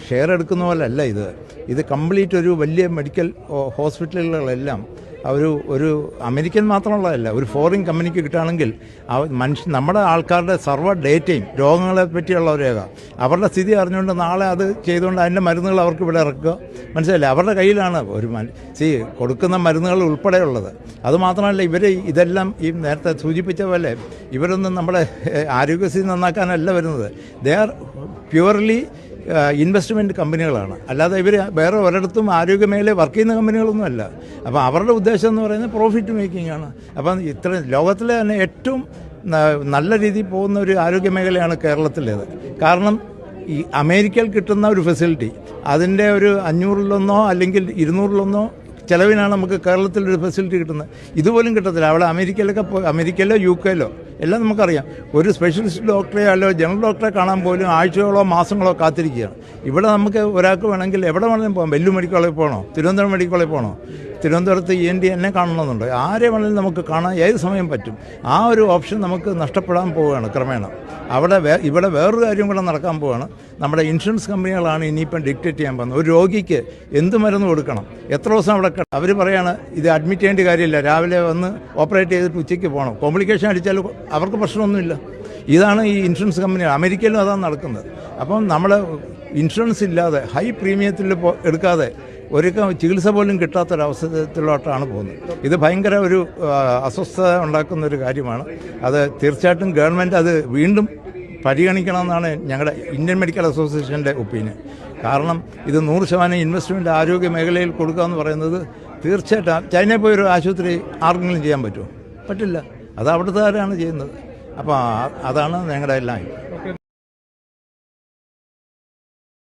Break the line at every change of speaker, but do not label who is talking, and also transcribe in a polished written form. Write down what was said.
Share എടുക്കുന്ന പോലെ അല്ല ഇത് കംപ്ലീറ്റ് ഒരു വലിയ മെഡിക്കൽ ഹോസ്പിറ്റലുകളെല്ലാം ഒരു അമേരിക്കൻ മാത്രമുള്ളതല്ല, ഒരു ഫോറിൻ കമ്പനിക്ക് കിട്ടുകയാണെങ്കിൽ നമ്മുടെ ആൾക്കാരുടെ സർവ്വ ഡേറ്റയും രോഗങ്ങളെ പറ്റിയുള്ള ഒരു രേഖ അവരുടെ സ്ഥിതി അറിഞ്ഞുകൊണ്ട് നാളെ അത് ചെയ്തുകൊണ്ട് അതിൻ്റെ മരുന്നുകൾ അവർക്ക് ഇവിടെ ഇറക്കുക. മനസ്സിലായില്ലേ? അവരുടെ കയ്യിലാണ് കൊടുക്കുന്ന മരുന്നുകൾ ഉൾപ്പെടെയുള്ളത്. അതുമാത്രമല്ല, ഇതെല്ലാം ഈ നേരത്തെ സൂചിപ്പിച്ച പോലെ ഇവരൊന്നും നമ്മുടെ ആരോഗ്യസ്ഥിതി നന്നാക്കാനല്ല വരുന്നത്. ദേ ആർ പ്യുവർലി ഇൻവെസ്റ്റ്മെൻറ്റ് കമ്പനികളാണ്, അല്ലാതെ ഇവർ വേറെ ഒരിടത്തും ആരോഗ്യമേഖലയിൽ വർക്ക് ചെയ്യുന്ന കമ്പനികളൊന്നുമല്ല. അപ്പോൾ അവരുടെ ഉദ്ദേശം എന്ന് പറയുന്നത് പ്രോഫിറ്റ് മേക്കിംഗ് ആണ്. അപ്പം ലോകത്തിലെ തന്നെ ഏറ്റവും നല്ല രീതിയിൽ പോകുന്ന ഒരു ആരോഗ്യമേഖലയാണ് കേരളത്തിലേത്. കാരണം ഈ അമേരിക്കയിൽ കിട്ടുന്ന ഒരു ഫെസിലിറ്റി അതിൻ്റെ ഒരു 500-ലൊന്നോ അല്ലെങ്കിൽ 200-ലൊന്നോ ചിലവിനാണ് നമുക്ക് കേരളത്തിലൊരു ഫെസിലിറ്റി കിട്ടുന്നത്. ഇതുപോലും കിട്ടത്തില്ല. അവിടെ അമേരിക്കയിലോ UK-ലോ എല്ലാം നമുക്കറിയാം, ഒരു സ്പെഷ്യലിസ്റ്റ് ഡോക്ടറെ അല്ലോ ജനറൽ ഡോക്ടറെ കാണാൻ പോലും ആഴ്ചകളോ മാസങ്ങളോ കാത്തിരിക്കുകയാണ്. ഇവിടെ നമുക്ക് ഒരാൾക്ക് വേണമെങ്കിൽ എവിടെ വേണമെങ്കിലും പോകാം. വെല്ലൂർ മെഡിക്കൽ കോളേജിൽ പോകണോ, തിരുവനന്തപുരം മെഡിക്കൽ കോളേജിൽ പോകണോ, തിരുവനന്തപുരത്ത് ENT എന്നെ കാണണമെന്നുണ്ട്, ആരെ വേണമെങ്കിലും നമുക്ക് കാണാൻ ഏത് സമയം പറ്റും. ആ ഒരു ഓപ്ഷൻ നമുക്ക് നഷ്ടപ്പെടാൻ പോവുകയാണ് ക്രമേണ. ഇവിടെ വേറൊരു കാര്യം കൂടെ നടക്കാൻ പോവുകയാണ്. നമ്മുടെ ഇൻഷുറൻസ് കമ്പനികളാണ് ഇനിയിപ്പം ഡിക്റ്റേറ്റ് ചെയ്യാൻ പോകുന്നത്. ഒരു രോഗിക്ക് എന്ത് മരുന്ന് കൊടുക്കണം, എത്ര ദിവസം അവിടെ അവർ പറയാണ് ഇത് അഡ്മിറ്റ് ചെയ്യേണ്ട കാര്യമില്ല, രാവിലെ വന്ന് ഓപ്പറേറ്റ് ചെയ്തിട്ട് ഉച്ചയ്ക്ക് പോകണം, കോംപ്ലിക്കേഷൻ അടിച്ചാൽ അവർക്ക് പ്രശ്നമൊന്നുമില്ല. ഇതാണ് ഈ ഇൻഷുറൻസ് കമ്പനി. അമേരിക്കയിലും അതാണ് നടക്കുന്നത്. അപ്പം നമ്മൾ ഇൻഷുറൻസ് ഇല്ലാതെ ഹൈ പ്രീമിയത്തിൽ എടുക്കാതെ ചികിത്സ പോലും കിട്ടാത്തൊരവസരത്തിലോട്ടാണ് പോകുന്നത്. ഇത് ഭയങ്കര ഒരു അസ്വസ്ഥത ഉണ്ടാക്കുന്ന ഒരു കാര്യമാണ്. അത് തീർച്ചയായിട്ടും ഗവൺമെൻറ് അത് വീണ്ടും പരിഗണിക്കണമെന്നാണ് ഞങ്ങളുടെ ഇന്ത്യൻ മെഡിക്കൽ അസോസിയേഷൻ്റെ ഒപ്പീനിയൻ. കാരണം ഇത് 100% ഇൻവെസ്റ്റ്മെൻറ്റ് ആരോഗ്യ മേഖലയിൽ കൊടുക്കുക എന്ന് പറയുന്നത് തീർച്ചയായിട്ടും ചൈനയിൽ പോയൊരു ആശുപത്രി ആർക്കെങ്കിലും ചെയ്യാൻ പറ്റുമോ? പറ്റില്ല. അത് അവിടുത്തെ ആരാണ് ചെയ്യുന്നത്. അപ്പോൾ അതാണ് ഞങ്ങളുടെ എല്ലാം.